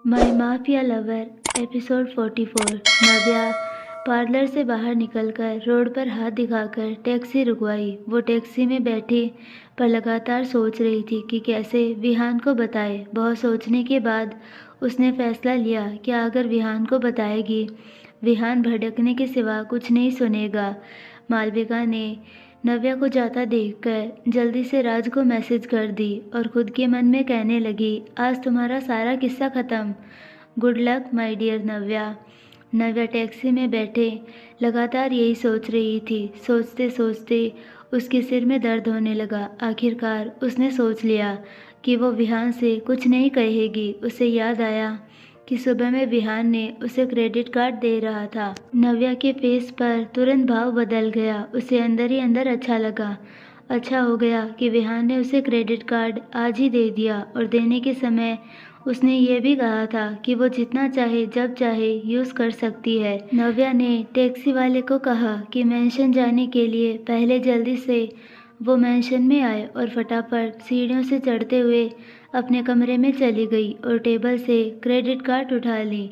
माई mafia lover episode 44। नव्या parlour से बाहर निकलकर रोड पर हाथ दिखाकर टैक्सी रुकवाई। वो टैक्सी में बैठी पर लगातार सोच रही थी कि कैसे विहान को बताए। बहुत सोचने के बाद उसने फैसला लिया कि अगर विहान को बताएगी, विहान भड़कने के सिवा कुछ नहीं सुनेगा। मालविका ने नव्या को जाता देखकर जल्दी से राज को मैसेज कर दी और खुद के मन में कहने लगी, आज तुम्हारा सारा किस्सा खत्म। Good luck my dear Navya. Navya taxi में बैठे लगातार यही सोच रही थी। सोचते सोचते उसके सिर में दर्द होने लगा। आखिरकार उसने सोच लिया कि वो विहान से कुछ नहीं कहेगी। उसे याद आया कि सुबह में विहान ने उसे क्रेडिट कार्ड दे रहा था। नव्या के फेस पर तुरंत भाव बदल गया। उसे अंदर ही अंदर अच्छा लगा। अच्छा हो गया कि विहान ने उसे क्रेडिट कार्ड आज ही दे दिया और देने के समय उसने ये भी कहा था कि वो जितना चाहे जब चाहे यूज़ कर सकती है। नव्या ने टैक्सी वाले को कहा कि मेंशन जाने के लिए पहले जल्दी से वो मेंशन में आए और फटाफट सीढ़ियों से चढ़ते हुए अपने कमरे में चली गई और टेबल से क्रेडिट कार्ड उठा ली।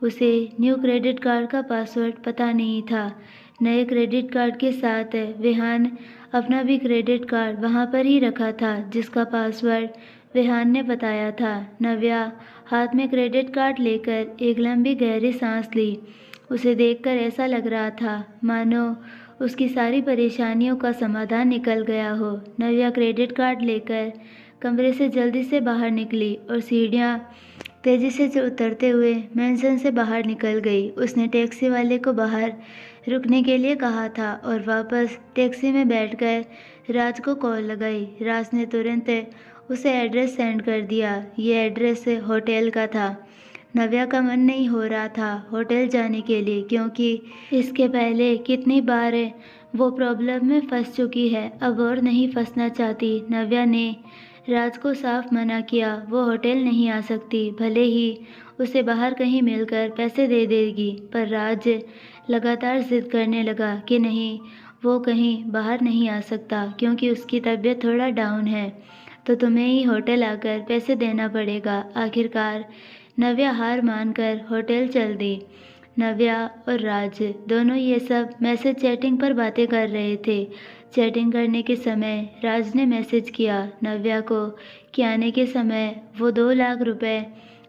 उसे न्यू क्रेडिट कार्ड का पासवर्ड पता नहीं था। नए क्रेडिट कार्ड के साथ विहान अपना भी क्रेडिट कार्ड वहाँ पर ही रखा था जिसका पासवर्ड विहान ने बताया था। नव्या हाथ में क्रेडिट कार्ड लेकर एक लंबी गहरी सांस ली। उसे देखकर ऐसा लग रहा था मानो उसकी सारी परेशानियों का समाधान निकल गया हो। नव्या क्रेडिट कार्ड लेकर कमरे से जल्दी से बाहर निकली और सीढ़ियाँ तेजी से उतरते हुए मेंशन से बाहर निकल गई। उसने टैक्सी वाले को बाहर रुकने के लिए कहा था और वापस टैक्सी में बैठकर राज को कॉल लगाई। राज ने तुरंत उसे एड्रेस सेंड कर दिया। ये एड्रेस होटल का था। नव्या का मन नहीं हो रहा था होटल जाने के लिए, क्योंकि इसके पहले कितनी बार वो प्रॉब्लम में फंस चुकी है। अब और नहीं फंसना चाहती। नव्या ने राज को साफ मना किया, वो होटल नहीं आ सकती। भले ही उसे बाहर कहीं मिलकर पैसे दे देगी, पर राज लगातार जिद करने लगा कि नहीं, वो कहीं बाहर नहीं आ सकता क्योंकि उसकी तबीयत थोड़ा डाउन है, तो तुम्हें ही होटल आकर पैसे देना पड़ेगा। आखिरकार नव्या हार मानकर होटल चल दी। नव्या और राज दोनों ये सब मैसेज चैटिंग पर बातें कर रहे थे। चैटिंग करने के समय राज ने मैसेज किया नव्या को कि आने के समय वो 2 लाख रुपए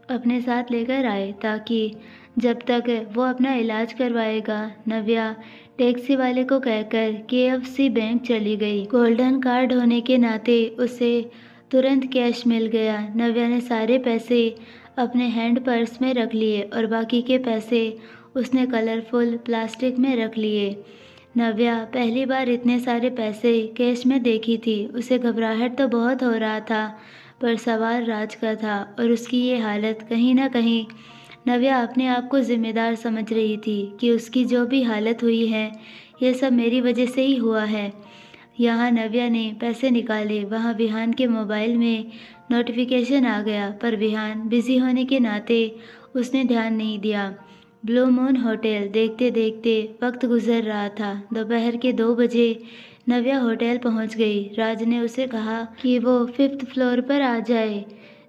अपने साथ लेकर आए, ताकि जब तक वो अपना इलाज करवाएगा। नव्या टैक्सी वाले को कहकर KFC बैंक चली गई। गोल्डन कार्ड होने के नाते उसे तुरंत कैश मिल गया। नव्या ने सारे पैसे अपने हैंड पर्स में रख लिए और बाकी के पैसे उसने कलरफुल प्लास्टिक में रख लिए। नव्या पहली बार इतने सारे पैसे कैश में देखी थी। उसे घबराहट तो बहुत हो रहा था, पर सवाल राज का था और उसकी ये हालत कहीं ना कहीं नव्या अपने आप को जिम्मेदार समझ रही थी कि उसकी जो भी हालत हुई है ये सब मेरी वजह से ही हुआ है। यहाँ नव्या ने पैसे निकाले, वहाँ विहान के मोबाइल में नोटिफिकेशन आ गया, पर विहान बिजी होने के नाते उसने ध्यान नहीं दिया। ब्लू मून होटल देखते देखते वक्त गुजर रहा था। दोपहर के 2 बजे नव्या होटल पहुंच गई। राज ने उसे कहा कि वो 5th फ्लोर पर आ जाए,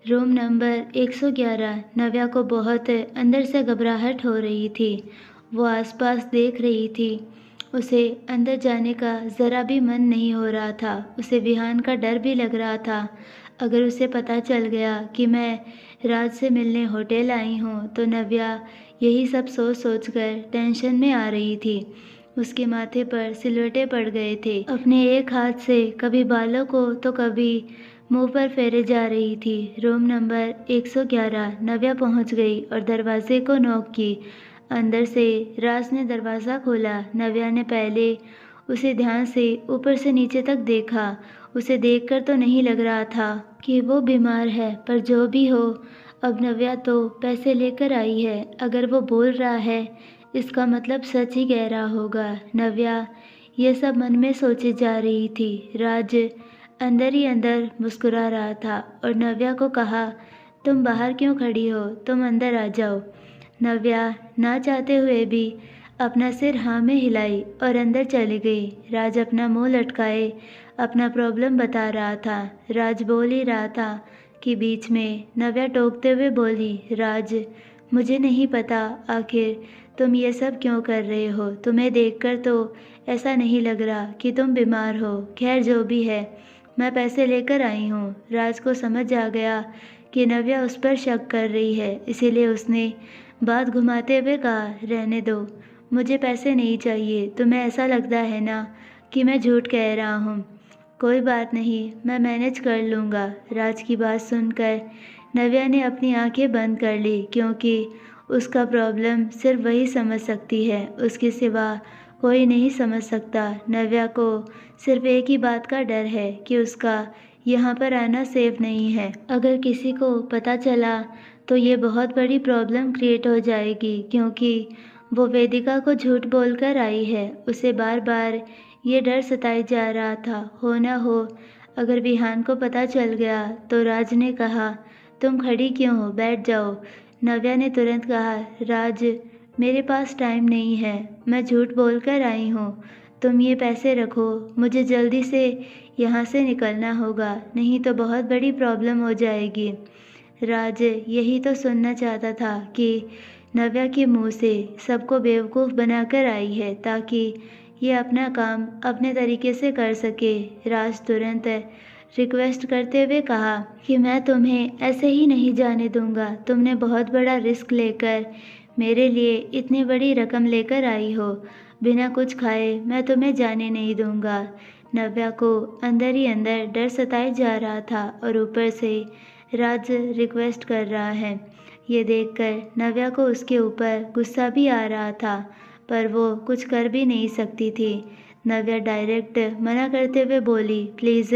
रूम नंबर 111। नव्या को बहुत अंदर से घबराहट हो रही थी। वो आसपास देख रही थी। उसे अंदर जाने का ज़रा भी मन नहीं हो रहा था। उसे विहान का डर भी लग रहा था। अगर उसे पता चल गया कि मैं राज से मिलने होटल आई हूँ, तो नव्या यही सब सोच सोचकर टेंशन में आ रही थी। उसके माथे पर सिलवटें पड़ गए थे। अपने एक हाथ से कभी बालों को तो कभी मुंह पर फेरे जा रही थी। रूम नंबर 111 नव्या पहुंच गई और दरवाजे को नॉक की। अंदर से राज ने दरवाज़ा खोला। नव्या ने पहले उसे ध्यान से ऊपर से नीचे तक देखा। उसे देखकर तो नहीं लग रहा था कि वो बीमार है, पर जो भी हो, अब नव्या तो पैसे लेकर आई है। अगर वो बोल रहा है इसका मतलब सच ही कह रहा होगा। नव्या ये सब मन में सोचे जा रही थी। राज अंदर ही अंदर मुस्कुरा रहा था और नव्या को कहा, तुम बाहर क्यों खड़ी हो, तुम अंदर आ जाओ। नव्या ना चाहते हुए भी अपना सिर हाँ में हिलाई और अंदर चली गई। राज अपना मुंह लटकाए अपना प्रॉब्लम बता रहा था। राज बोल ही रहा था कि बीच में नव्या टोकते हुए बोली, राज, मुझे नहीं पता आखिर तुम ये सब क्यों कर रहे हो। तुम्हें देखकर तो ऐसा नहीं लग रहा कि तुम बीमार हो। खैर जो भी है, मैं पैसे लेकर आई हूँ। राज को समझ आ गया कि नव्या उस पर शक कर रही है, इसीलिए उसने बात घुमाते हुए कहा, रहने दो, मुझे पैसे नहीं चाहिए। तुम्हें ऐसा लगता है ना कि मैं झूठ कह रहा हूँ। कोई बात नहीं, मैं मैनेज कर लूँगा। राज की बात सुनकर नव्या ने अपनी आंखें बंद कर ली, क्योंकि उसका प्रॉब्लम सिर्फ वही समझ सकती है, उसके सिवा कोई नहीं समझ सकता। नव्या को सिर्फ एक ही बात का डर है कि उसका यहाँ पर आना सेफ नहीं है। अगर किसी को पता चला तो ये बहुत बड़ी प्रॉब्लम क्रिएट हो जाएगी, क्योंकि वो वेदिका को झूठ बोलकर आई है। उसे बार बार ये डर सताए जा रहा था, हो ना हो अगर विहान को पता चल गया तो। राज ने कहा, तुम खड़ी क्यों हो, बैठ जाओ। नव्या ने तुरंत कहा, राज, मेरे पास टाइम नहीं है, मैं झूठ बोलकर आई हूँ। तुम ये पैसे रखो, मुझे जल्दी से यहाँ से निकलना होगा, नहीं तो बहुत बड़ी प्रॉब्लम हो जाएगी। राज यही तो सुनना चाहता था कि नव्या के मुंह से सबको बेवकूफ़ बनाकर आई है, ताकि ये अपना काम अपने तरीके से कर सके। राज तुरंत रिक्वेस्ट करते हुए कहा कि मैं तुम्हें ऐसे ही नहीं जाने दूंगा। तुमने बहुत बड़ा रिस्क लेकर मेरे लिए इतनी बड़ी रकम लेकर आई हो, बिना कुछ खाए मैं तुम्हें जाने नहीं दूंगा। नव्या को अंदर ही अंदर डर सताए जा रहा था, और ऊपर से राज रिक्वेस्ट कर रहा है। ये देखकर नव्या को उसके ऊपर गुस्सा भी आ रहा था, पर वो कुछ कर भी नहीं सकती थी। नव्या डायरेक्ट मना करते हुए बोली, प्लीज़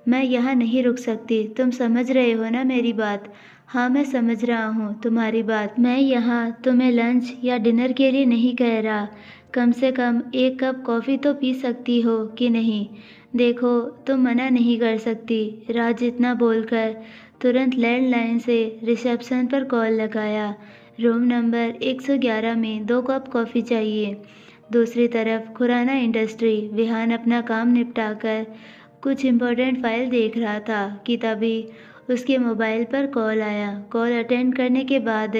मैं यहाँ नहीं रुक सकती, तुम समझ रहे हो ना मेरी बात। हाँ, मैं समझ रहा हूँ तुम्हारी बात। मैं यहाँ तुम्हें लंच या डिनर के लिए नहीं कह रहा, कम से कम एक कप कॉफ़ी तो पी सकती हो कि नहीं। देखो, तुम मना नहीं कर सकती। राज इतना बोलकर तुरंत लैंडलाइन से रिसेप्शन पर कॉल लगाया। रूम नंबर 111 में 2 कप कॉफ़ी चाहिए। दूसरी तरफ खुराना इंडस्ट्री, विहान अपना काम निपटाकर कुछ इम्पोर्टेंट फाइल देख रहा था कि तभी उसके मोबाइल पर कॉल आया। कॉल अटेंड करने के बाद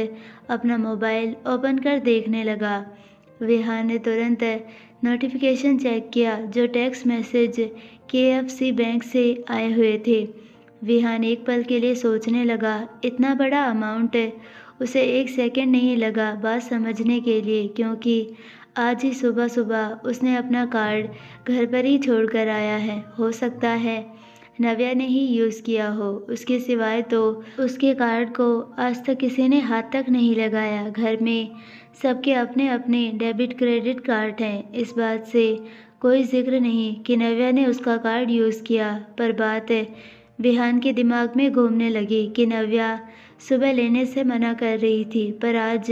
अपना मोबाइल ओपन कर देखने लगा। विहान ने तुरंत नोटिफिकेशन चेक किया, जो टेक्स्ट मैसेज KFC बैंक से आए हुए थे। विहान एक पल के लिए सोचने लगा, इतना बड़ा अमाउंट उसे 1 सेकंड नहीं लगा बात समझने के लिए, क्योंकि आज ही सुबह सुबह उसने अपना कार्ड घर पर ही छोड़ कर आया है। हो सकता है नव्या ने ही यूज़ किया हो, उसके सिवाय तो उसके कार्ड को आज तक किसी ने हाथ तक नहीं लगाया। घर में सबके अपने अपने डेबिट क्रेडिट कार्ड हैं, इस बात से कोई जिक्र नहीं कि नव्या ने उसका कार्ड यूज़ किया। पर बात विहान के दिमाग में घूमने लगी कि नव्या सुबह लेने से मना कर रही थी, पर आज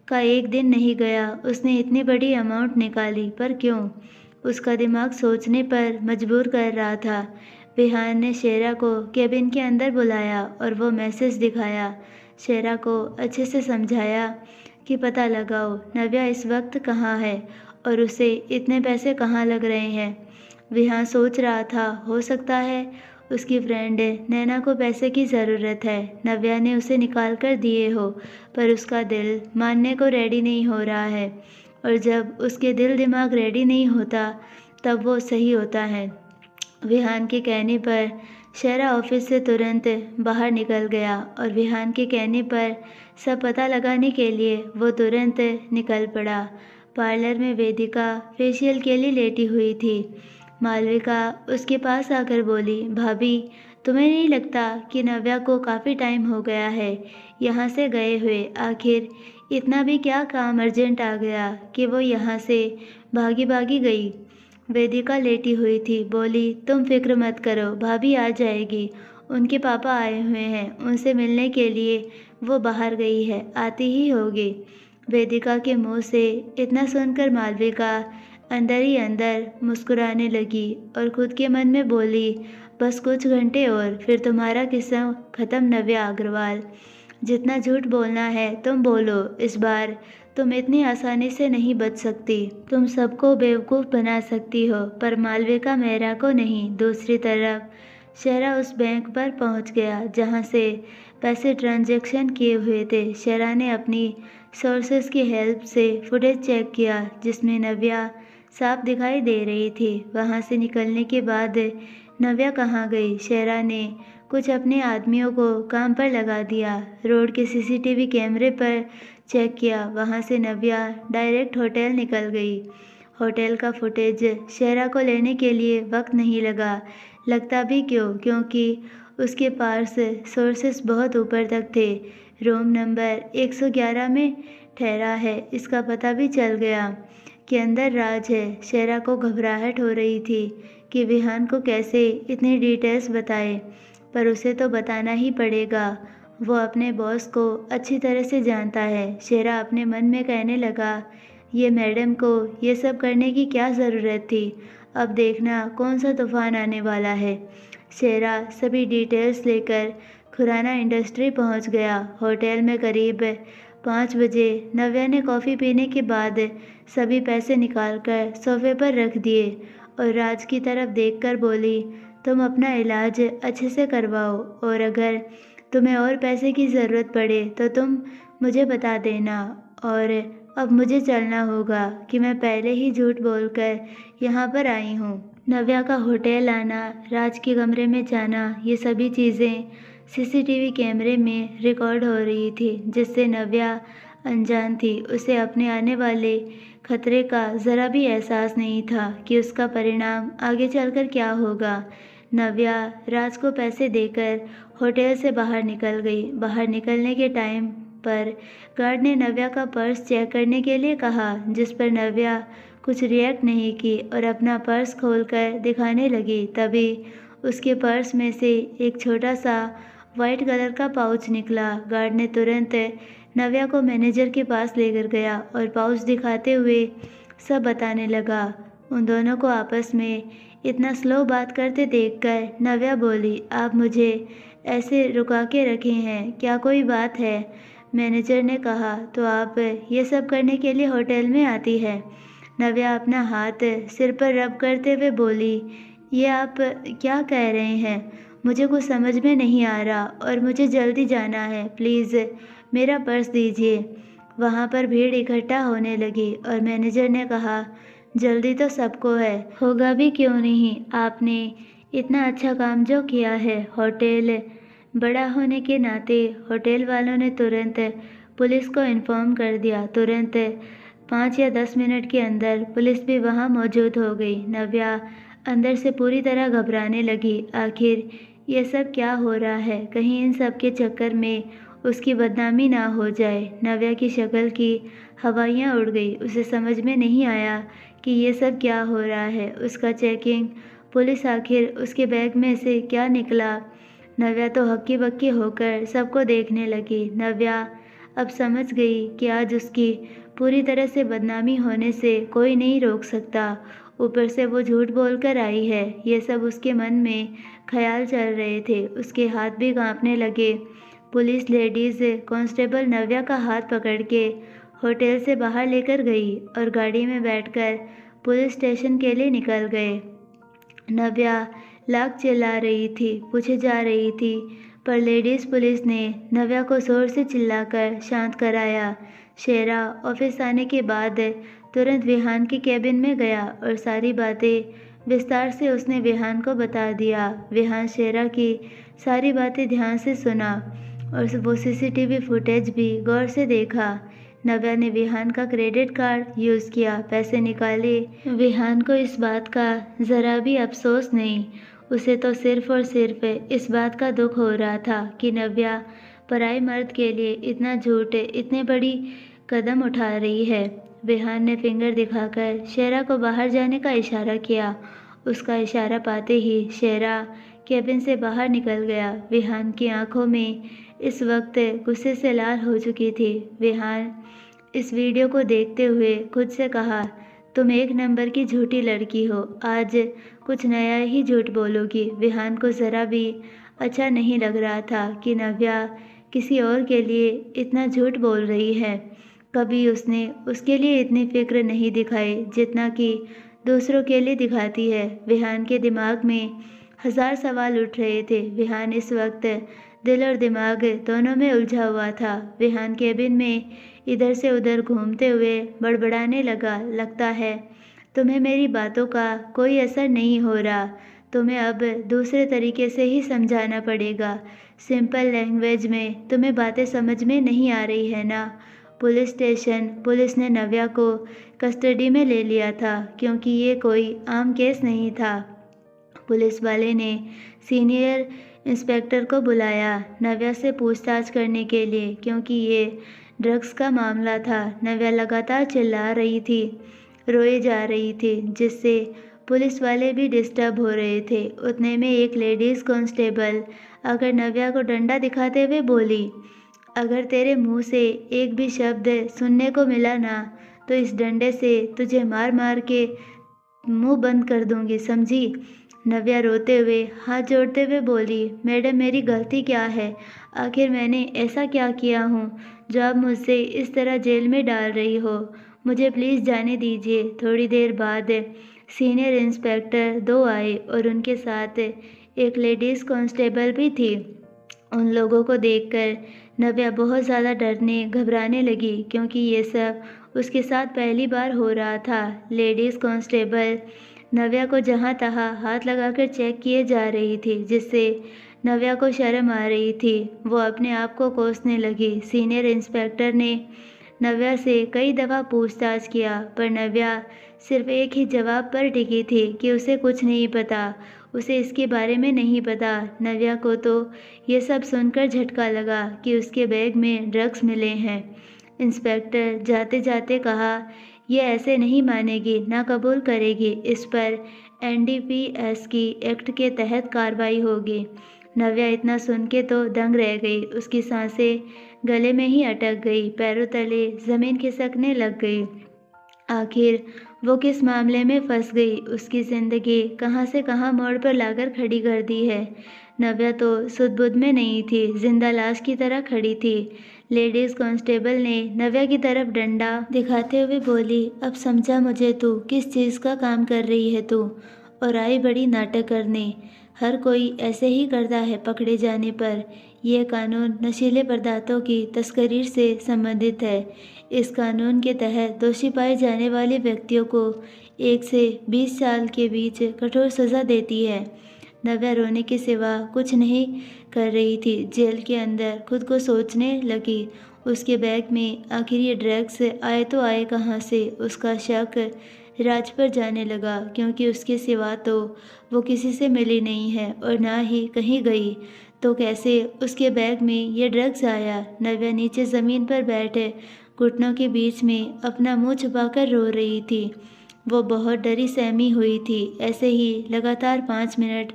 का एक दिन नहीं गया उसने इतनी बड़ी अमाउंट निकाली, पर क्यों? उसका दिमाग सोचने पर मजबूर कर रहा था। विहान ने शेरा को केबिन के अंदर बुलाया और वो मैसेज दिखाया। शेरा को अच्छे से समझाया कि पता लगाओ नव्या इस वक्त कहाँ है और उसे इतने पैसे कहाँ लग रहे हैं। विहान सोच रहा था, हो सकता है उसकी फ्रेंड नैना को पैसे की ज़रूरत है, नव्या ने उसे निकाल कर दिए हो, पर उसका दिल मानने को रेडी नहीं हो रहा है, और जब उसके दिल दिमाग रेडी नहीं होता तब वो सही होता है। विहान के कहने पर शेरा ऑफिस से तुरंत बाहर निकल गया, और विहान के कहने पर सब पता लगाने के लिए वो तुरंत निकल पड़ा। पार्लर में वेदिका फेशियल के लिए लेटी हुई थी। मालविका उसके पास आकर बोली, भाभी, तुम्हें नहीं लगता कि नव्या को काफ़ी टाइम हो गया है यहाँ से गए हुए? आखिर इतना भी क्या काम अर्जेंट आ गया कि वो यहाँ से भागी भागी गई? वेदिका लेटी हुई थी, बोली, तुम फिक्र मत करो, भाभी आ जाएगी। उनके पापा आए हुए हैं, उनसे मिलने के लिए वो बाहर गई है, आती ही होगी। वेदिका के मुंह से इतना सुनकर मालविका अंदर ही अंदर मुस्कुराने लगी और खुद के मन में बोली, बस कुछ घंटे और फिर तुम्हारा किस्सा ख़त्म नव्या अग्रवाल। जितना झूठ बोलना है तुम बोलो, इस बार तुम इतनी आसानी से नहीं बच सकती। तुम सबको बेवकूफ़ बना सकती हो, पर मालविका मेहरा को नहीं। दूसरी तरफ शेरा उस बैंक पर पहुंच गया जहां से पैसे ट्रांजैक्शन किए हुए थे। शेरा ने अपनी सोर्सेस की हेल्प से फुटेज चेक किया जिसमें नव्या साफ दिखाई दे रही थी। वहां से निकलने के बाद नव्या कहाँ गई? शेरा ने कुछ अपने आदमियों को काम पर लगा दिया। रोड के सीसीटीवी कैमरे पर चेक किया। वहां से नव्या डायरेक्ट होटल निकल गई। होटल का फुटेज शेरा को लेने के लिए वक्त नहीं लगा। लगता भी क्यों, क्योंकि उसके पास सोर्सेस बहुत ऊपर तक थे। रूम नंबर 111 में ठहरा है। इसका पता भी चल गया कि अंदर राज है। शेरा को घबराहट हो रही थी कि विहान को कैसे इतनी डिटेल्स बताए, पर उसे तो बताना ही पड़ेगा। वो अपने बॉस को अच्छी तरह से जानता है। शेरा अपने मन में कहने लगा, ये मैडम को ये सब करने की क्या ज़रूरत थी? अब देखना कौन सा तूफान आने वाला है। शेरा सभी डिटेल्स लेकर खुराना इंडस्ट्री पहुंच गया। होटल में करीब 5 बजे नव्या ने कॉफ़ी पीने के बाद सभी पैसे निकालकर सोफे पर रख दिए और राज की तरफ देखकर बोली, तुम अपना इलाज अच्छे से करवाओ और अगर तुम्हें और पैसे की ज़रूरत पड़े तो तुम मुझे बता देना। और अब मुझे चलना होगा कि मैं पहले ही झूठ बोलकर यहाँ पर आई हूँ। नव्या का होटल आना, राज के कमरे में जाना, ये सभी चीज़ें सीसीटीवी कैमरे में रिकॉर्ड हो रही थी, जिससे नव्या अनजान थी। उसे अपने आने वाले खतरे का ज़रा भी एहसास नहीं था कि उसका परिणाम आगे चलकर क्या होगा। नव्या राज को पैसे देकर होटल से बाहर निकल गई। बाहर निकलने के टाइम पर गार्ड ने नव्या का पर्स चेक करने के लिए कहा, जिस पर नव्या कुछ रिएक्ट नहीं की और अपना पर्स खोलकर दिखाने लगी। तभी उसके पर्स में से एक छोटा सा वाइट कलर का पाउच निकला। गार्ड ने तुरंत नव्या को मैनेजर के पास लेकर गया और पाउच दिखाते हुए सब बताने लगा। उन दोनों को आपस में इतना स्लो बात करते देखकर नव्या बोली, आप मुझे ऐसे रुका के रखे हैं, क्या कोई बात है? मैनेजर ने कहा, तो आप ये सब करने के लिए होटल में आती है? नव्या अपना हाथ सिर पर रब करते हुए बोली, ये आप क्या कह रहे हैं? मुझे कुछ समझ में नहीं आ रहा और मुझे जल्दी जाना है। प्लीज़ मेरा पर्स दीजिए। वहाँ पर भीड़ इकट्ठा होने लगी और मैनेजर ने कहा, जल्दी तो सबको है, होगा भी क्यों नहीं। आपने इतना अच्छा काम जो किया है, होटल बड़ा होने के नाते होटल वालों ने तुरंत पुलिस को इन्फॉर्म कर दिया। तुरंत 5 या 10 मिनट के अंदर पुलिस भी वहां मौजूद हो गई। नव्या अंदर से पूरी तरह घबराने लगी। आखिर ये सब क्या हो रहा है? कहीं इन सब के चक्कर में उसकी बदनामी ना हो जाए। नव्या की शक्ल की हवाइयाँ उड़ गई। उसे समझ में नहीं आया कि ये सब क्या हो रहा है। उसका चेकिंग पुलिस आखिर उसके बैग में से क्या निकला? नव्या तो हक्की बक्की होकर सबको देखने लगी। नव्या अब समझ गई कि आज उसकी पूरी तरह से बदनामी होने से कोई नहीं रोक सकता। ऊपर से वो झूठ बोलकर आई है। ये सब उसके मन में ख्याल चल रहे थे। उसके हाथ भी कांपने लगे। पुलिस लेडीज़ कांस्टेबल नव्या का हाथ पकड़ के होटल से बाहर लेकर गई और गाड़ी में बैठकर पुलिस स्टेशन के लिए निकल गए। नव्या लाख चिल्ला रही थी, पूछे जा रही थी, पर लेडीज़ पुलिस ने नव्या को ज़ोर से चिल्लाकर शांत कराया। शेरा ऑफिस आने के बाद तुरंत विहान के केबिन में गया और सारी बातें विस्तार से उसने विहान को बता दिया। विहान शेरा की सारी बातें ध्यान से सुना और वो सीसीटीवी फुटेज भी गौर से देखा। नव्या ने विहान का क्रेडिट कार्ड यूज़ किया, पैसे निकाले। विहान को इस बात का ज़रा भी अफसोस नहीं। उसे तो सिर्फ और सिर्फ इस बात का दुख हो रहा था कि नव्या पराई मर्द के लिए इतना झूठ, इतने बड़ी कदम उठा रही है। विहान ने फिंगर दिखाकर शेरा को बाहर जाने का इशारा किया। उसका इशारा पाते ही शेरा केबिन से बाहर निकल गया। विहान की आंखों में इस वक्त गुस्से से लाल हो चुकी थी। विहान इस वीडियो को देखते हुए खुद से कहा, तुम एक नंबर की झूठी लड़की हो, आज कुछ नया ही झूठ बोलोगी। विहान को ज़रा भी अच्छा नहीं लग रहा था कि नव्या किसी और के लिए इतना झूठ बोल रही है। कभी उसने उसके लिए इतनी फिक्र नहीं दिखाई जितना कि दूसरों के लिए दिखाती है। विहान के दिमाग में हजार सवाल उठ रहे थे। विहान इस वक्त दिल और दिमाग दोनों में उलझा हुआ था। विहान केबिन में इधर से उधर घूमते हुए बड़बड़ाने लगा, लगता है तुम्हें मेरी बातों का कोई असर नहीं हो रहा। तुम्हें अब दूसरे तरीके से ही समझाना पड़ेगा। सिंपल लैंग्वेज में तुम्हें बातें समझ में नहीं आ रही है ना। पुलिस स्टेशन पुलिस ने नव्या को कस्टडी में ले लिया था क्योंकि ये कोई आम केस नहीं था। पुलिस वाले ने सीनियर इंस्पेक्टर को बुलाया नव्या से पूछताछ करने के लिए, क्योंकि ये ड्रग्स का मामला था। नव्या लगातार चिल्ला रही थी, रोए जा रही थी, जिससे पुलिस वाले भी डिस्टर्ब हो रहे थे। उतने में एक लेडीज़ कांस्टेबल आकर नव्या को डंडा दिखाते हुए बोली, अगर तेरे मुंह से एक भी शब्द सुनने को मिला ना तो इस डंडे से तुझे मार मार के मुंह बंद कर दूंगी, समझी। नव्या रोते हुए हाथ जोड़ते हुए बोली, मैडम मेरी गलती क्या है? आखिर मैंने ऐसा क्या किया हूँ जो आप मुझसे इस तरह जेल में डाल रही हो? मुझे प्लीज़ जाने दीजिए। थोड़ी देर बाद सीनियर इंस्पेक्टर दो आए और उनके साथ एक लेडीज़ कांस्टेबल भी थी। उन लोगों को देखकर नव्या बहुत ज़्यादा डरने घबराने लगी, क्योंकि ये सब उसके साथ पहली बार हो रहा था। लेडीज़ कांस्टेबल नव्या को जहाँ तहाँ हाथ लगाकर चेक किए जा रही थी, जिससे नव्या को शर्म आ रही थी। वो अपने आप को कोसने लगी। सीनियर इंस्पेक्टर ने नव्या से कई दफ़ा पूछताछ किया, पर नव्या सिर्फ एक ही जवाब पर टिकी थी कि उसे कुछ नहीं पता, उसे इसके बारे में नहीं पता। नव्या को तो ये सब सुनकर झटका लगा कि उसके बैग में ड्रग्स मिले हैं। इंस्पेक्टर जाते जाते कहा, ये ऐसे नहीं मानेगी, ना कबूल करेगी। इस पर NDPS की एक्ट के तहत कार्रवाई होगी। नव्या इतना सुन के तो दंग रह गई। उसकी सांसें गले में ही अटक गई, पैरों तले ज़मीन खिसकने लग गई। आखिर वो किस मामले में फंस गई? उसकी ज़िंदगी कहाँ से कहाँ मोड़ पर लाकर खड़ी कर दी है। नव्या तो सुध-बुध में नहीं थी, जिंदा लाश की तरह खड़ी थी। लेडीज़ कांस्टेबल ने नव्या की तरफ डंडा दिखाते हुए बोली, अब समझा मुझे तू किस चीज़ का काम कर रही है तू, और आई बड़ी नाटक करने। हर कोई ऐसे ही करता है पकड़े जाने पर। यह कानून नशीले पदार्थों की तस्करी से संबंधित है। इस कानून के तहत दोषी पाए जाने वाले व्यक्तियों को 1 से 20 साल के बीच कठोर सज़ा देती है। नव्या रोने के सिवा कुछ नहीं कर रही थी। जेल के अंदर खुद को सोचने लगी, उसके बैग में आखिर ये ड्रग्स आए तो आए कहाँ से। उसका शक राज पर जाने लगा, क्योंकि उसके सिवा तो वो किसी से मिली नहीं है और ना ही कहीं गई। तो कैसे उसके बैग में ये ड्रग्स आया? नव्या नीचे ज़मीन पर बैठे घुटनों के बीच में अपना मुंह छुपाकर रो रही थी। वो बहुत डरी सहमी हुई थी। ऐसे ही लगातार 5 मिनट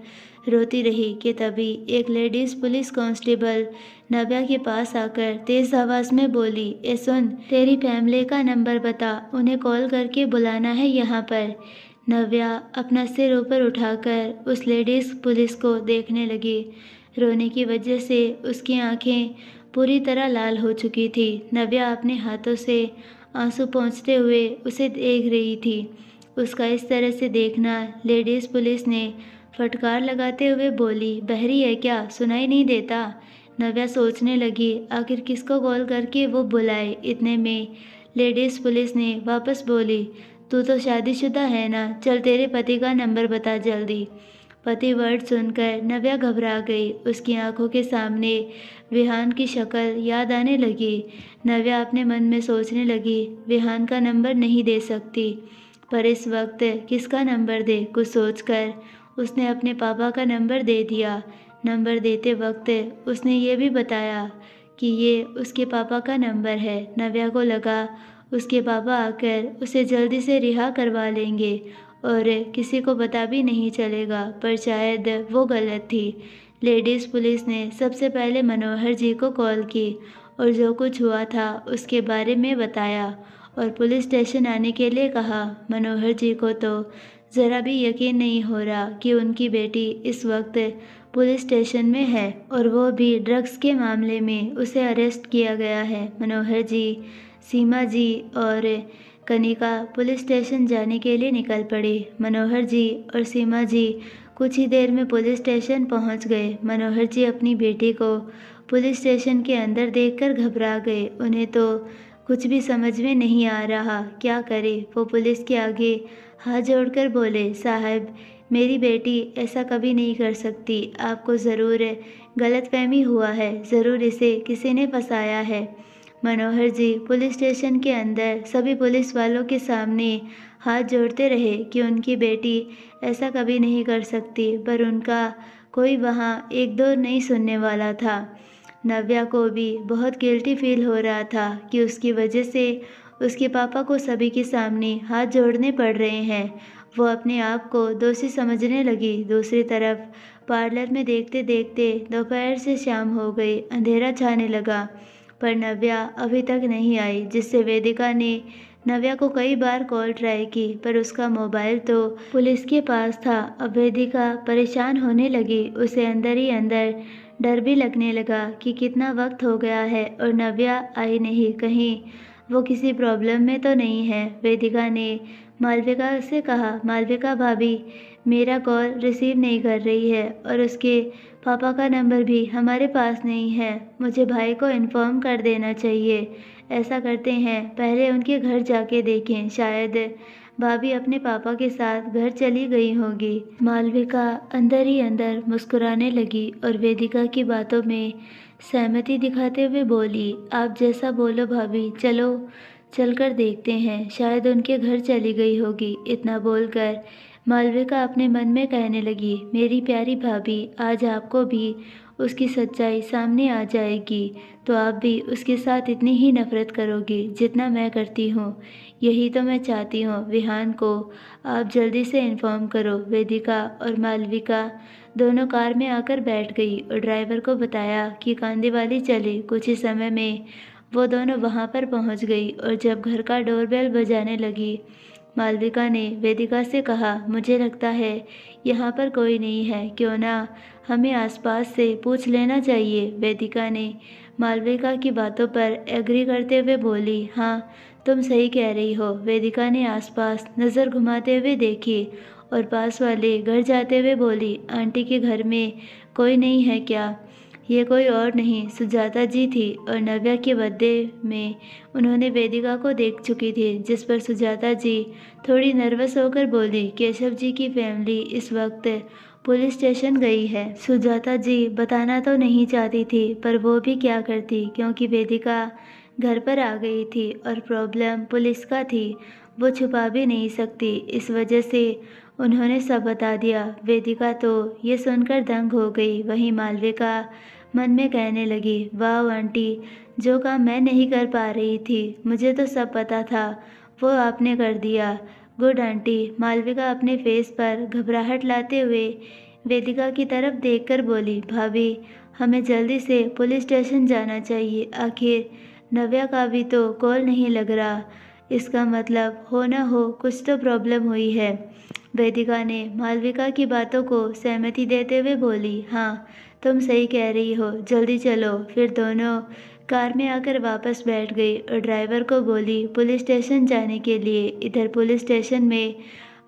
रोती रही कि तभी एक लेडीज़ पुलिस कांस्टेबल नव्या के पास आकर तेज़ आवाज़ में बोली, ए सुन, तेरी फैमिली का नंबर बता, उन्हें कॉल करके बुलाना है यहाँ पर। नव्या अपना सिर ऊपर उठाकर उस लेडीज़ पुलिस को देखने लगी। रोने की वजह से उसकी आंखें पूरी तरह लाल हो चुकी थी। नव्या अपने हाथों से आंसू पोंछते हुए उसे देख रही थी। उसका इस तरह से देखना लेडीज़ पुलिस ने फटकार लगाते हुए बोली, बहरी है क्या, सुनाई नहीं देता? नव्या सोचने लगी आखिर किसको कॉल करके वो बुलाए। इतने में लेडीज़ पुलिस ने वापस बोली, तू तो शादीशुदा है ना, चल तेरे पति का नंबर बता जल्दी। पति वर्ड सुनकर नव्या घबरा गई। उसकी आंखों के सामने विहान की शक्ल याद आने लगी। नव्या अपने मन में सोचने लगी, विहान का नंबर नहीं दे सकती, पर इस वक्त किसका नंबर दे। कुछ सोचकर उसने अपने पापा का नंबर दे दिया। नंबर देते वक्त उसने ये भी बताया कि ये उसके पापा का नंबर है। नव्या को लगा उसके पापा आकर उसे जल्दी से रिहा करवा लेंगे और किसी को पता भी नहीं चलेगा, पर शायद वो गलत थी। लेडीज़ पुलिस ने सबसे पहले मनोहर जी को कॉल की और जो कुछ हुआ था उसके बारे में बताया और पुलिस स्टेशन आने के लिए कहा। मनोहर जी को तो ज़रा भी यकीन नहीं हो रहा कि उनकी बेटी इस वक्त पुलिस स्टेशन में है, और वो भी ड्रग्स के मामले में। उसे अरेस्ट किया गया है। मनोहर जी, सीमा जी और कनिका पुलिस स्टेशन जाने के लिए निकल पड़े। मनोहर जी और सीमा जी कुछ ही देर में पुलिस स्टेशन पहुंच गए। मनोहर जी अपनी बेटी को पुलिस स्टेशन के अंदर देखकर घबरा गए। उन्हें तो कुछ भी समझ में नहीं आ रहा क्या करे। वो पुलिस के आगे हाथ जोड़कर बोले, साहब मेरी बेटी ऐसा कभी नहीं कर सकती। आपको ज़रूर गलतफहमी हुआ है, ज़रूर इसे किसी ने फंसाया है। मनोहर जी पुलिस स्टेशन के अंदर सभी पुलिस वालों के सामने हाथ जोड़ते रहे कि उनकी बेटी ऐसा कभी नहीं कर सकती, पर उनका कोई वहाँ एक दो नहीं सुनने वाला था। नव्या को भी बहुत गिल्टी फील हो रहा था कि उसकी वजह से उसके पापा को सभी के सामने हाथ जोड़ने पड़ रहे हैं। वो अपने आप को दोषी समझने लगी। दूसरी तरफ पार्लर में देखते देखते दोपहर से शाम हो गई, अंधेरा छाने लगा, पर नव्या अभी तक नहीं आई, जिससे वेदिका ने नव्या को कई बार कॉल ट्राई की, पर उसका मोबाइल तो पुलिस के पास था। अब वेदिका परेशान होने लगी। उसे अंदर ही अंदर डर भी लगने लगा कि कितना वक्त हो गया है और नव्या आई नहीं, कहीं वो किसी प्रॉब्लम में तो नहीं है। वेदिका ने मालविका से कहा, मालविका भाभी मेरा कॉल रिसीव नहीं कर रही है और उसके पापा का नंबर भी हमारे पास नहीं है। मुझे भाई को इन्फॉर्म कर देना चाहिए। ऐसा करते हैं, पहले उनके घर जाके देखें, शायद भाभी अपने पापा के साथ घर चली गई होगी। मालविका अंदर ही अंदर मुस्कुराने लगी और वेदिका की बातों में सहमति दिखाते हुए बोली, आप जैसा बोलो भाभी, चलो चलकर देखते हैं, शायद उनके घर चली गई होगी। इतना बोलकर मालविका अपने मन में कहने लगी, मेरी प्यारी भाभी, आज आपको भी उसकी सच्चाई सामने आ जाएगी तो आप भी उसके साथ इतनी ही नफरत करोगी जितना मैं करती हूँ। यही तो मैं चाहती हूँ। विहान को आप जल्दी से इन्फॉर्म करो। वेदिका और मालविका दोनों कार में आकर बैठ गई और ड्राइवर को बताया कि कांदीवाली चले। कुछ ही समय में वो दोनों वहाँ पर पहुँच गई और जब घर का डोरबेल बजाने लगी, मालविका ने वेदिका से कहा, मुझे लगता है यहाँ पर कोई नहीं है, क्यों ना हमें आसपास से पूछ लेना चाहिए। वेदिका ने मालविका की बातों पर एग्री करते हुए बोली, हाँ तुम सही कह रही हो। वेदिका ने आसपास नज़र घुमाते हुए देखी और पास वाले घर जाते हुए बोली, आंटी के घर में कोई नहीं है क्या? ये कोई और नहीं, सुजाता जी थी और नव्या के बर्थडे में उन्होंने वेदिका को देख चुकी थी, जिस पर सुजाता जी थोड़ी नर्वस होकर बोली, केशव जी की फैमिली इस वक्त पुलिस स्टेशन गई है। सुजाता जी बताना तो नहीं चाहती थी, पर वो भी क्या करती, क्योंकि वेदिका घर पर आ गई थी और प्रॉब्लम पुलिस का थी, वो छुपा भी नहीं सकती। इस वजह से उन्होंने सब बता दिया। वेदिका तो ये सुनकर दंग हो गई। वहीं मालविका मन में कहने लगी, वाह आंटी, जो काम मैं नहीं कर पा रही थी, मुझे तो सब पता था, वो आपने कर दिया। Good aunty. मालविका अपने फेस पर घबराहट लाते हुए वेदिका की तरफ देखकर बोली, भाभी हमें जल्दी से पुलिस स्टेशन जाना चाहिए। आखिर नव्या का भी तो कॉल नहीं लग रहा, इसका मतलब हो ना हो कुछ तो प्रॉब्लम हुई है। वेदिका ने मालविका की बातों को सहमति देते हुए बोली, हाँ तुम सही कह रही हो, जल्दी चलो। फिर दोनों कार में आकर वापस बैठ गई और ड्राइवर को बोली पुलिस स्टेशन जाने के लिए। इधर पुलिस स्टेशन में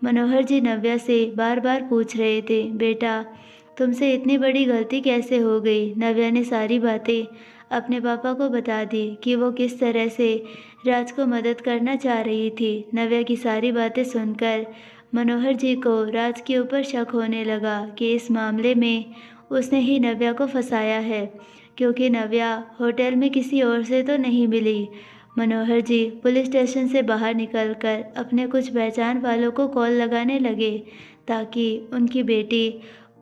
मनोहर जी नव्या से बार बार पूछ रहे थे, बेटा तुमसे इतनी बड़ी गलती कैसे हो गई? नव्या ने सारी बातें अपने पापा को बता दी कि वो किस तरह से राज को मदद करना चाह रही थी। नव्या की सारी बातें सुनकर मनोहर जी को राज के ऊपर शक होने लगा कि इस मामले में उसने ही नव्या को फंसाया है, क्योंकि नव्या होटल में किसी और से तो नहीं मिली। मनोहर जी पुलिस स्टेशन से बाहर निकलकर अपने कुछ पहचान वालों को कॉल लगाने लगे ताकि उनकी बेटी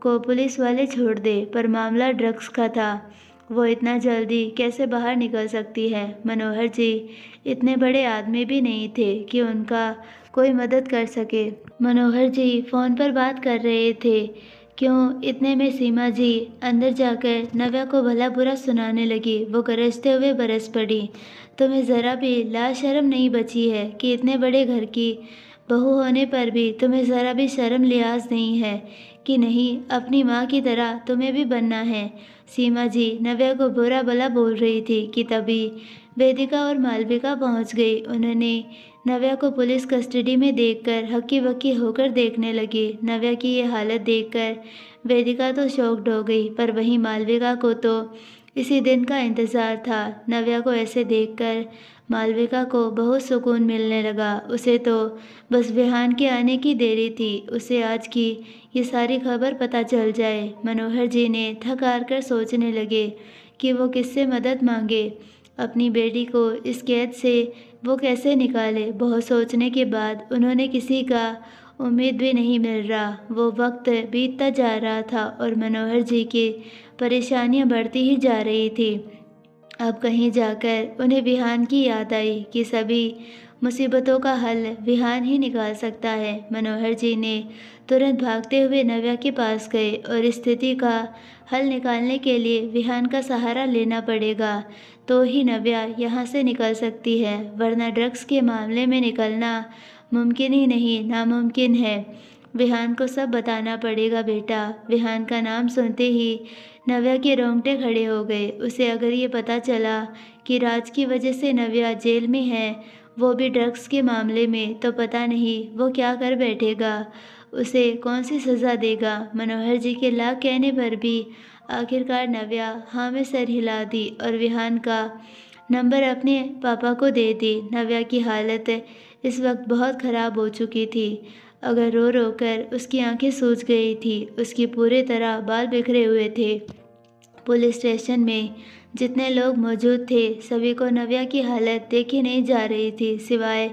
को पुलिस वाले छोड़ दे, पर मामला ड्रग्स का था। वो इतना जल्दी कैसे बाहर निकल सकती है? मनोहर जी इतने बड़े आदमी भी नहीं थे कि उनका कोई मदद कर सके। मनोहर जी फ़ोन पर बात कर रहे थे। क्यों? इतने में सीमा जी अंदर जाकर नव्या को भला बुरा सुनाने लगी। वो गरजते हुए बरस पड़ी, तुम्हें ज़रा भी लाज शर्म नहीं बची है कि इतने बड़े घर की बहू होने पर भी तुम्हें ज़रा भी शर्म लिहाज नहीं है कि नहीं अपनी माँ की तरह तुम्हें भी बनना है। सीमा जी नव्या को बुरा भला बोल रही थी कि तभी वेदिका और मालविका पहुंच गई। उन्होंने नव्या को पुलिस कस्टडी में देखकर हक्की बक्की होकर देखने लगे। नव्या की ये हालत देखकर वेदिका तो शॉक्ड हो गई, पर वहीं मालविका को तो इसी दिन का इंतजार था। नव्या को ऐसे देखकर मालविका को बहुत सुकून मिलने लगा। उसे तो बस विहान के आने की देरी थी, उसे आज की ये सारी खबर पता चल जाए। मनोहर जी ने थक हार कर सोचने लगे कि वो किससे मदद मांगे, अपनी बेटी को इस कैद से वो कैसे निकाले। बहुत सोचने के बाद उन्होंने किसी का उम्मीद भी नहीं मिल रहा। वो वक्त बीतता जा रहा था और मनोहर जी की परेशानियां बढ़ती ही जा रही थी। अब कहीं जाकर उन्हें विहान की याद आई कि सभी मुसीबतों का हल विहान ही निकाल सकता है। मनोहर जी ने तुरंत भागते हुए नव्या के पास गए और स्थिति का हल निकालने के लिए विहान का सहारा लेना पड़ेगा, तो ही नव्या यहाँ से निकल सकती है, वरना ड्रग्स के मामले में निकलना मुमकिन ही नहीं, नामुमकिन है। विहान को सब बताना पड़ेगा बेटा। विहान का नाम सुनते ही नव्या के रोंगटे खड़े हो गए। उसे अगर ये पता चला कि राज की वजह से नव्या जेल में है, वो भी ड्रग्स के मामले में, तो पता नहीं वो क्या कर बैठेगा, उसे कौन सी सज़ा देगा। मनोहर जी के लाख कहने पर भी आखिरकार नव्या हाँ में सर हिला दी और विहान का नंबर अपने पापा को दे दी। नव्या की हालत इस वक्त बहुत ख़राब हो चुकी थी। अगर रो रो कर उसकी आंखें सूज गई थी, उसकी पूरे तरह बाल बिखरे हुए थे। पुलिस स्टेशन में जितने लोग मौजूद थे, सभी को नव्या की हालत देखी नहीं जा रही थी, सिवाय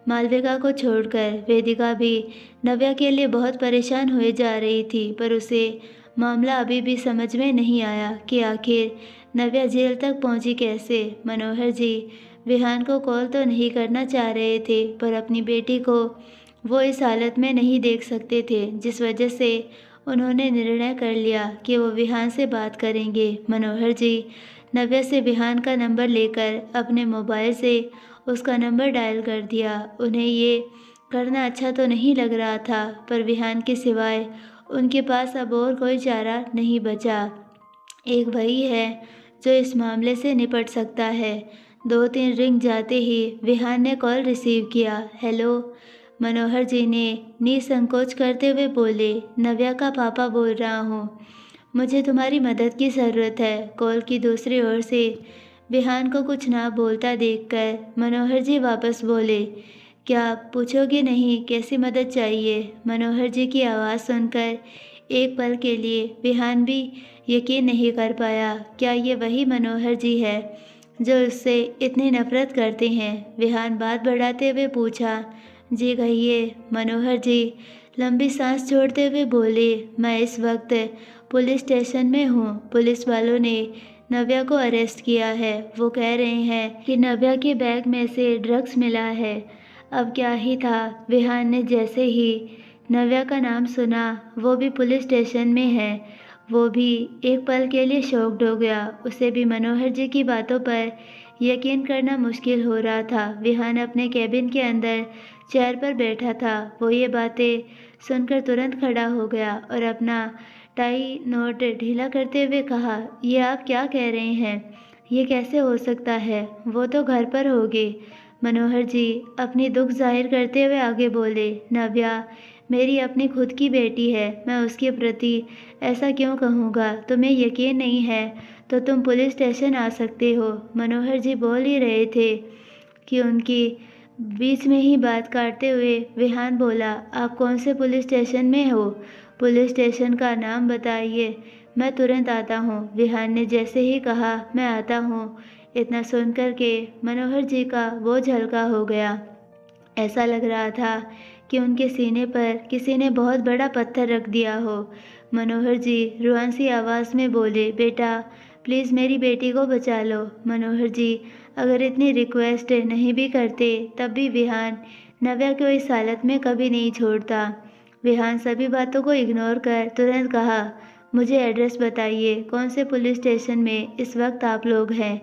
मालविका को छोड़कर। वेदिका भी नव्या के लिए बहुत परेशान हुए जा रही थी, पर उसे मामला अभी भी समझ में नहीं आया कि आखिर नव्या जेल तक पहुंची कैसे। मनोहर जी विहान को कॉल तो नहीं करना चाह रहे थे, पर अपनी बेटी को वो इस हालत में नहीं देख सकते थे, जिस वजह से उन्होंने निर्णय कर लिया कि वो विहान से बात करेंगे। मनोहर जी नव्या से विहान का नंबर लेकर अपने मोबाइल से उसका नंबर डायल कर दिया। उन्हें ये करना अच्छा तो नहीं लग रहा था, पर विहान के सिवाय उनके पास अब और कोई चारा नहीं बचा। एक वही है जो इस मामले से निपट सकता है। 2-3 रिंग जाते ही विहान ने कॉल रिसीव किया। हेलो, मनोहर जी ने निसंकोच करते हुए बोले, नव्या का पापा बोल रहा हूँ, मुझे तुम्हारी मदद की ज़रूरत है। कॉल की दूसरी ओर से विहान को कुछ ना बोलता देखकर मनोहर जी वापस बोले, क्या पूछोगे नहीं, कैसी मदद चाहिए। मनोहर जी की आवाज़ सुनकर एक पल के लिए विहान भी यकीन नहीं कर पाया, क्या ये वही मनोहर जी है जो उससे इतनी नफरत करते हैं। विहान बात बढ़ाते हुए पूछा, जी कहिए। मनोहर जी लंबी सांस छोड़ते हुए बोले, मैं इस वक्त पुलिस स्टेशन में हूँ। पुलिस वालों ने नव्या को अरेस्ट किया है। वो कह रहे हैं कि नव्या के बैग में से ड्रग्स मिला है। अब क्या ही था, विहान ने जैसे ही नव्या का नाम सुना, वो भी पुलिस स्टेशन में है, वो भी एक पल के लिए शॉक्ड हो गया। उसे भी मनोहर जी की बातों पर यकीन करना मुश्किल हो रहा था। विहान अपने कैबिन के अंदर चेयर पर बैठा था। वो ये बातें सुनकर तुरंत खड़ा हो गया और अपना टाई नोट ढीला करते हुए कहा, ये आप क्या कह रहे हैं, ये कैसे हो सकता है, वो तो घर पर होगी। मनोहर जी अपनी दुख जाहिर करते हुए आगे बोले, नव्या मेरी अपनी खुद की बेटी है, मैं उसके प्रति ऐसा क्यों कहूँगा। तुम्हें यकीन नहीं है तो तुम पुलिस स्टेशन आ सकते हो। मनोहर जी बोल ही रहे थे कि उनकी बीच में ही बात काटते हुए विहान बोला, आप कौन से पुलिस स्टेशन में हो, पुलिस स्टेशन का नाम बताइए, मैं तुरंत आता हूँ। विहान ने जैसे ही कहा, मैं आता हूँ, इतना सुनकर के मनोहर जी का बोझ हल्का हो गया। ऐसा लग रहा था कि उनके सीने पर किसी ने बहुत बड़ा पत्थर रख दिया हो। मनोहर जी रुआंसी आवाज़ में बोले, बेटा प्लीज़ मेरी बेटी को बचा लो। मनोहर जी अगर इतनी रिक्वेस्ट नहीं भी करते, तब भी विहान नव्या को इस हालत में कभी नहीं छोड़ता। विहान सभी बातों को इग्नोर कर तुरंत कहा, मुझे एड्रेस बताइए, कौन से पुलिस स्टेशन में इस वक्त आप लोग हैं।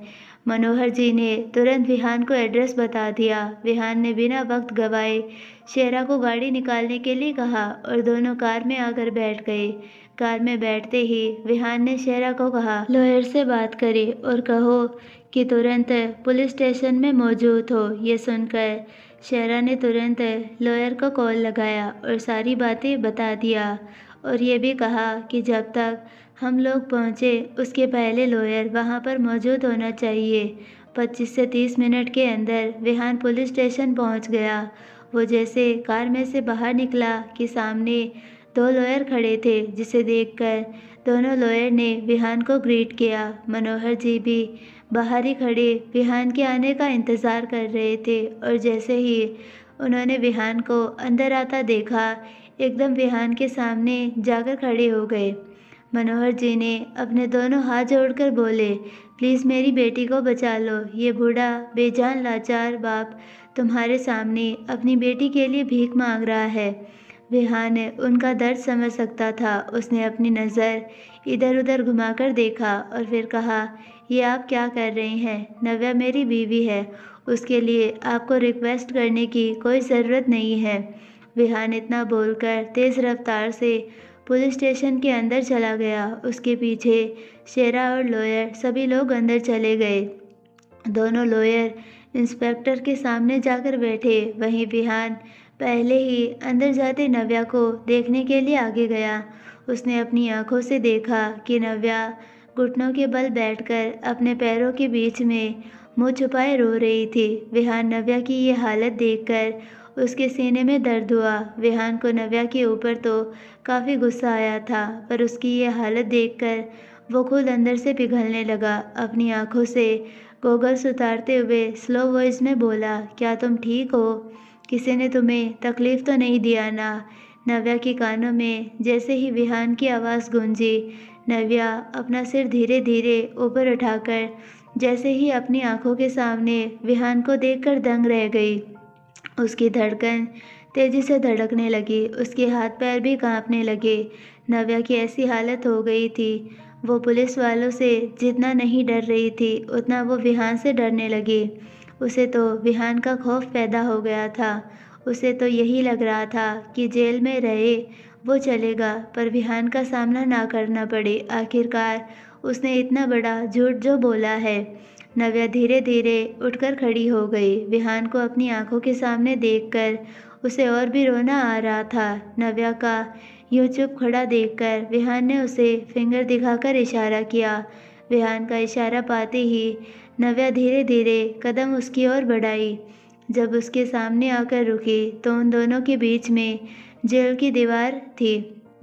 मनोहर जी ने तुरंत विहान को एड्रेस बता दिया। विहान ने बिना वक्त गवाए शेरा को गाड़ी निकालने के लिए कहा और दोनों कार में आकर बैठ गए। कार में बैठते ही विहान ने शेरा को कहा, लॉयर से बात करें और कहो कि तुरंत पुलिस स्टेशन में मौजूद हो। ये सुनकर शेरा ने तुरंत लॉयर को कॉल लगाया और सारी बातें बता दिया और ये भी कहा कि जब तक हम लोग पहुँचे उसके पहले लॉयर वहाँ पर मौजूद होना चाहिए। 25 से 30 मिनट के अंदर विहान पुलिस स्टेशन पहुँच गया। वो जैसे कार में से बाहर निकला कि सामने 2 लॉयर खड़े थे, जिसे देखकर दोनों लॉयर ने विहान को ग्रीट किया। मनोहर जी भी बाहर ही खड़े विहान के आने का इंतज़ार कर रहे थे और जैसे ही उन्होंने विहान को अंदर आता देखा, एकदम विहान के सामने जाकर खड़े हो गए। मनोहर जी ने अपने दोनों हाथ जोड़कर बोले, प्लीज़ मेरी बेटी को बचा लो। ये बूढ़ा बेजान लाचार बाप तुम्हारे सामने अपनी बेटी के लिए भीख मांग रहा है। विहान उनका दर्द समझ सकता था। उसने अपनी नज़र इधर उधर घुमाकर देखा और फिर कहा, ये आप क्या कर रहे हैं? नव्या मेरी बीवी है, उसके लिए आपको रिक्वेस्ट करने की कोई ज़रूरत नहीं है। विहान इतना बोलकर तेज़ रफ्तार से पुलिस स्टेशन के अंदर चला गया। उसके पीछे शेरा और लॉयर सभी लोग अंदर चले गए। दोनों लॉयर इंस्पेक्टर के सामने जाकर बैठे। वहीं विहान पहले ही अंदर जाते नव्या को देखने के लिए आगे गया। उसने अपनी आंखों से देखा कि नव्या घुटनों के बल बैठकर अपने पैरों के बीच में मुंह छुपाए रो रही थी। विहान नव्या की ये हालत देखकर उसके सीने में दर्द हुआ। विहान को नव्या के ऊपर तो काफ़ी गुस्सा आया था, पर उसकी ये हालत देखकर वो खुद अंदर से पिघलने लगा। अपनी आंखों से गॉगल्स उतारते हुए स्लो वॉइस में बोला, क्या तुम ठीक हो? किसी ने तुम्हें तकलीफ़ तो नहीं दिया ना? नव्या के कानों में जैसे ही विहान की आवाज़ गूंजी, नव्या अपना सिर धीरे धीरे ऊपर उठाकर जैसे ही अपनी आंखों के सामने विहान को देखकर दंग रह गई। उसकी धड़कन तेज़ी से धड़कने लगी, उसके हाथ पैर भी कांपने लगे। नव्या की ऐसी हालत हो गई थी, वो पुलिस वालों से जितना नहीं डर रही थी, उतना वो विहान से डरने लगी। उसे तो विहान का खौफ पैदा हो गया था। उसे तो यही लग रहा था कि जेल में रहे वो चलेगा, पर विहान का सामना ना करना पड़े। आखिरकार उसने इतना बड़ा झूठ जो बोला है। नव्या धीरे धीरे उठकर खड़ी हो गई। विहान को अपनी आंखों के सामने देखकर उसे और भी रोना आ रहा था। नव्या का यूं चुप खड़ा देखकर विहान ने उसे फिंगर दिखाकर इशारा किया। विहान का इशारा पाते ही नव्या धीरे धीरे कदम उसकी ओर बढ़ाई। जब उसके सामने आकर रुकी तो उन दोनों के बीच में जेल की दीवार थी।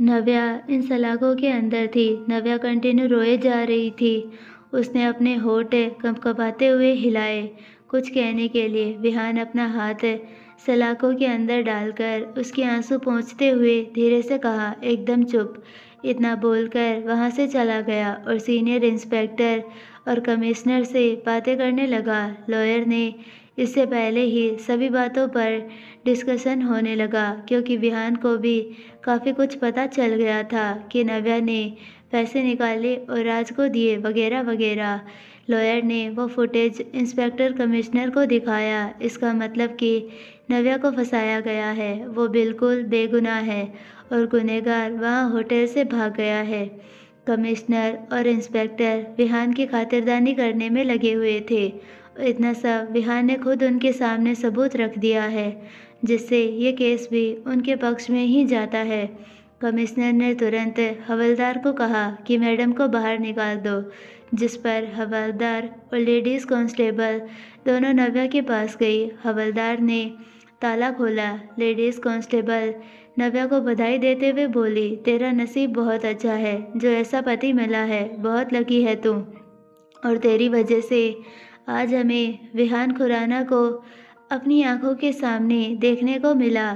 नव्या इन सलाखों के अंदर थी। नव्या कंटिन्यू रोए जा रही थी। उसने अपने होठ कंपकपाते हुए हिलाए कुछ कहने के लिए। विहान अपना हाथ सलाखों के अंदर डालकर उसके आंसू पोंछते हुए धीरे से कहा, एकदम चुप। इतना बोलकर वहां से चला गया और सीनियर इंस्पेक्टर और कमिश्नर से बातें करने लगा। लॉयर ने इससे पहले ही सभी बातों पर डिस्कशन होने लगा, क्योंकि विहान को भी काफ़ी कुछ पता चल गया था कि नव्या ने पैसे निकाले और राज को दिए वगैरह वगैरह। लॉयर ने वो फुटेज इंस्पेक्टर कमिश्नर को दिखाया। इसका मतलब कि नव्या को फंसाया गया है। वो बिल्कुल बेगुनाह है और गुनहगार वहाँ होटल से भाग गया है। कमिश्नर और इंस्पेक्टर विहान की खातिरदारी करने में लगे हुए थे। इतना सब विहान ने खुद उनके सामने सबूत रख दिया है, जिससे ये केस भी उनके पक्ष में ही जाता है। कमिश्नर ने तुरंत हवलदार को कहा कि मैडम को बाहर निकाल दो, जिस पर हवलदार और लेडीज़ कांस्टेबल दोनों नव्या के पास गई। हवलदार ने ताला खोला। लेडीज़ कांस्टेबल नव्या को बधाई देते हुए बोली, तेरा नसीब बहुत अच्छा है जो ऐसा पति मिला है। बहुत लकी है तू, और तेरी वजह से आज हमें विहान खुराना को अपनी आंखों के सामने देखने को मिला।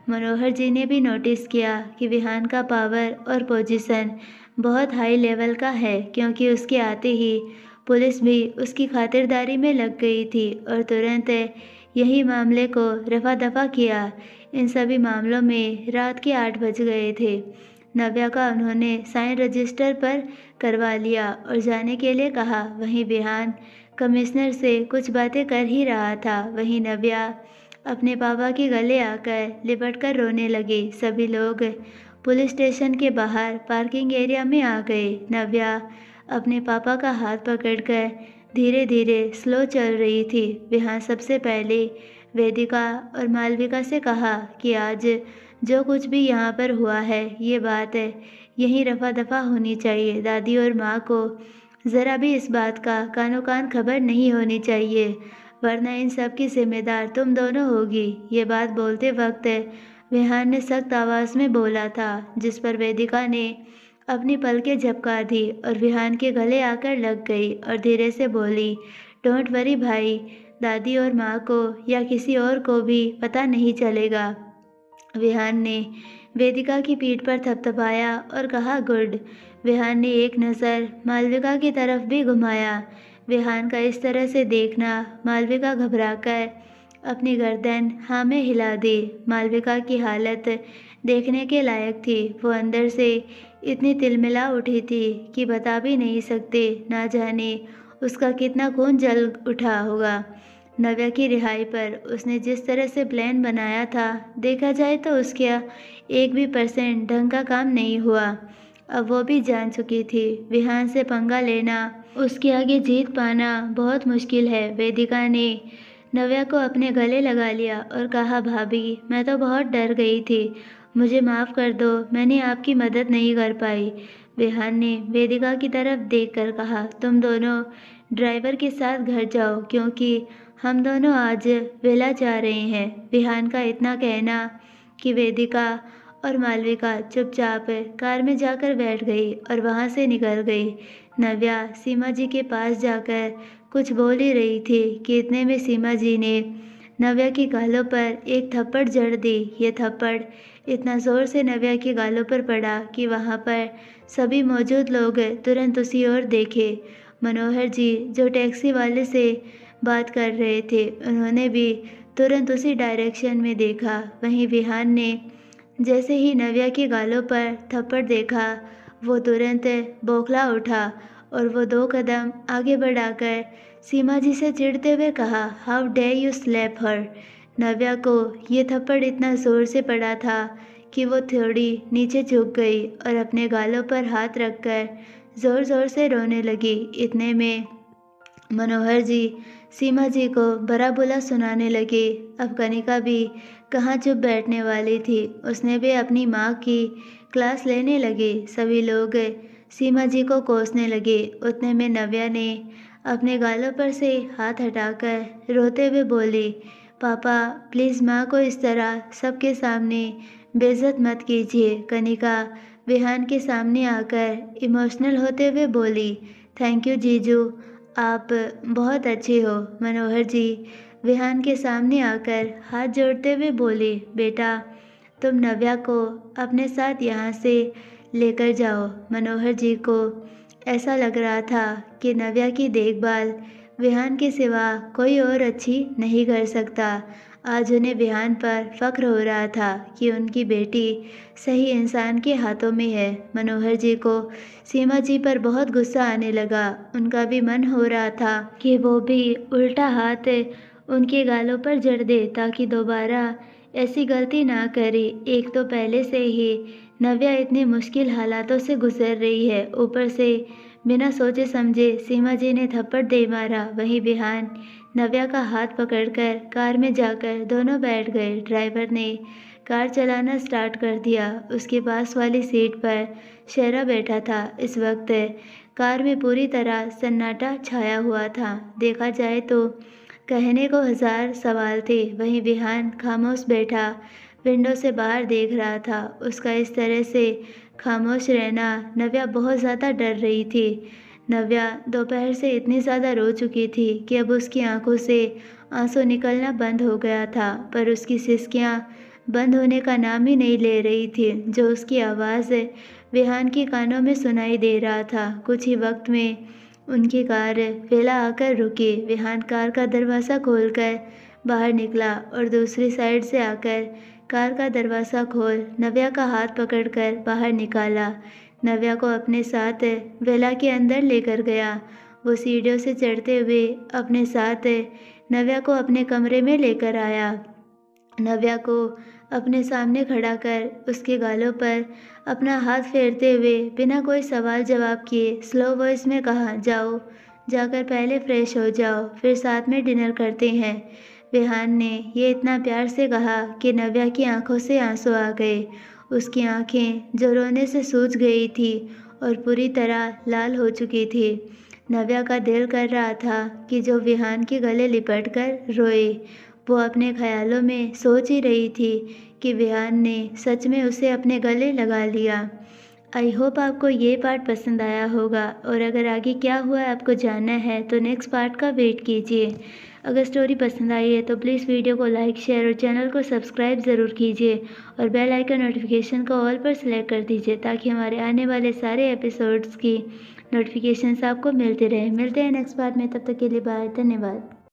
मनोहर जी ने भी नोटिस किया कि विहान का पावर और पोजीशन बहुत हाई लेवल का है, क्योंकि उसके आते ही पुलिस भी उसकी खातिरदारी में लग गई थी और तुरंत यही मामले को रफा दफा किया। इन सभी मामलों में रात के 8 बज गए थे। नव्या का उन्होंने साइन रजिस्टर पर करवा लिया और जाने के लिए कहा। वहीं विहान कमिश्नर से कुछ बातें कर ही रहा था। वहीं नव्या अपने पापा के गले आकर लिपटकर रोने लगी। सभी लोग पुलिस स्टेशन के बाहर पार्किंग एरिया में आ गए। नव्या अपने पापा का हाथ पकड़कर धीरे धीरे स्लो चल रही थी। विहान सबसे पहले वेदिका और मालविका से कहा कि आज जो कुछ भी यहाँ पर हुआ है ये बात है यहीं रफा दफा होनी चाहिए। दादी और माँ को ज़रा भी इस बात का कानो कान खबर नहीं होनी चाहिए, वरना इन सब की जिम्मेदार तुम दोनों होगी। ये बात बोलते वक्त विहान ने सख्त आवाज़ में बोला था, जिस पर वेदिका ने अपनी पलकें झपका दी और विहान के गले आकर लग गई और धीरे से बोली, डोंट वरी भाई, दादी और माँ को या किसी और को भी पता नहीं चलेगा। विहान ने वेदिका की पीठ पर थपथपाया और कहा, गुड। विहान ने एक नज़र मालविका की तरफ भी घुमाया। विहान का इस तरह से देखना मालविका घबराकर अपनी गर्दन हाँ में हिला दी। मालविका की हालत देखने के लायक थी। वो अंदर से इतनी तिलमिला उठी थी कि बता भी नहीं सकते। ना जाने उसका कितना खून जल उठा होगा। नव्या की रिहाई पर उसने जिस तरह से प्लान बनाया था, देखा जाए तो उसका 1% ढंग का काम नहीं हुआ। अब वो भी जान चुकी थी विहान से पंगा लेना, उसके आगे जीत पाना बहुत मुश्किल है। वेदिका ने नव्या को अपने गले लगा लिया और कहा, भाभी मैं तो बहुत डर गई थी, मुझे माफ़ कर दो, मैंने आपकी मदद नहीं कर पाई। विहान ने वेदिका की तरफ देखकर कहा, तुम दोनों ड्राइवर के साथ घर जाओ क्योंकि हम दोनों आज वेला जा रहे हैं। विहान का इतना कहना कि वेदिका और मालविका चुपचाप कार में जाकर बैठ गई और वहां से निकल गई। नव्या सीमा जी के पास जाकर कुछ बोल ही रही थी कि इतने में सीमा जी ने नव्या की गालों पर एक थप्पड़ जड़ दी। ये थप्पड़ इतना ज़ोर से नव्या की गालों पर पड़ा कि वहाँ पर सभी मौजूद लोग तुरंत उसी ओर देखे। मनोहर जी जो टैक्सी वाले से बात कर रहे थे, उन्होंने भी तुरंत उसी डायरेक्शन में देखा। वहीं विहान ने जैसे ही नव्या के गालों पर थप्पड़ देखा, वो तुरंत बौखला उठा और वो 2 कदम आगे बढ़ाकर सीमा जी से चिढ़ते हुए कहा, how dare you slap her. नव्या को ये थप्पड़ इतना ज़ोर से पड़ा था कि वो थोड़ी नीचे झुक गई और अपने गालों पर हाथ रखकर ज़ोर ज़ोर से रोने लगी। इतने में मनोहर जी सीमा जी को भला बुरा सुनाने लगे। अब कनिका भी कहाँ चुप बैठने वाली थी, उसने भी अपनी माँ की क्लास लेने लगे। सभी लोग सीमा जी को कोसने लगे। उतने में नव्या ने अपने गालों पर से हाथ हटाकर रोते हुए बोली, पापा प्लीज़ माँ को इस तरह सबके सामने बेइज्जत मत कीजिए। कनिका विहान के सामने आकर इमोशनल होते हुए बोली, थैंक यू जीजू, आप बहुत अच्छे हो। मनोहर जी विहान के सामने आकर हाथ जोड़ते हुए बोले, बेटा तुम नव्या को अपने साथ यहाँ से लेकर जाओ। मनोहर जी को ऐसा लग रहा था कि नव्या की देखभाल विहान के सिवा कोई और अच्छी नहीं कर सकता। आज उन्हें विहान पर फख्र हो रहा था कि उनकी बेटी सही इंसान के हाथों में है। मनोहर जी को सीमा जी पर बहुत गुस्सा आने लगा। उनका भी मन हो रहा था कि वो भी उल्टा हाथ उनके गालों पर जड़ दे ताकि दोबारा ऐसी गलती ना करे। एक तो पहले से ही नव्या इतनी मुश्किल हालातों से गुजर रही है, ऊपर से बिना सोचे समझे सीमा जी ने थप्पड़ दे मारा। वहीं विहान नव्या का हाथ पकड़कर कार में जाकर दोनों बैठ गए। ड्राइवर ने कार चलाना स्टार्ट कर दिया। उसके पास वाली सीट पर शेरा बैठा था। इस वक्त कार में पूरी तरह सन्नाटा छाया हुआ था। देखा जाए तो कहने को 1000 सवाल थे। वहीं विहान खामोश बैठा विंडो से बाहर देख रहा था। उसका इस तरह से खामोश रहना नव्या बहुत ज़्यादा डर रही थी। नव्या दोपहर से इतनी ज़्यादा रो चुकी थी कि अब उसकी आंखों से आंसू निकलना बंद हो गया था, पर उसकी सिसकियाँ बंद होने का नाम ही नहीं ले रही थी। जो उसकी आवाज़ विहान के कानों में सुनाई दे रहा था। कुछ ही वक्त में उनकी कार वेला आकर रुकी। विहान कार का दरवाज़ा खोलकर बाहर निकला और दूसरी साइड से आकर कार का दरवाज़ा खोल नव्या का हाथ पकड़कर बाहर निकाला। नव्या को अपने साथ वेला के अंदर लेकर गया। वो सीढ़ियों से चढ़ते हुए अपने साथ नव्या को अपने कमरे में लेकर आया। नव्या को अपने सामने खड़ा कर उसके गालों पर अपना हाथ फेरते हुए बिना कोई सवाल जवाब किए स्लो वॉइस में कहा, जाओ जाकर पहले फ्रेश हो जाओ, फिर साथ में डिनर करते हैं। विहान ने ये इतना प्यार से कहा कि नव्या की आंखों से आंसू आ गए। उसकी आंखें जो रोने से सूज गई थी और पूरी तरह लाल हो चुकी थी। नव्या का दिल कर रहा था कि जो विहान के गले लिपट कर रोए। वो अपने ख्यालों में सोच ही रही थी कि विहान ने सच में उसे अपने गले लगा लिया। आई होप आपको ये पार्ट पसंद आया होगा, और अगर आगे क्या हुआ आपको जानना है तो नेक्स्ट पार्ट का वेट कीजिए। अगर स्टोरी पसंद आई है तो प्लीज़ वीडियो को लाइक, शेयर और चैनल को सब्सक्राइब ज़रूर कीजिए और बेल आइकन नोटिफिकेशन को ऑल पर सेलेक्ट कर दीजिए ताकि हमारे आने वाले सारे एपिसोड्स की नोटिफिकेशंस आपको मिलते रहे। मिलते हैं नेक्स्ट पार्ट में, तब तक के लिए बाय, धन्यवाद।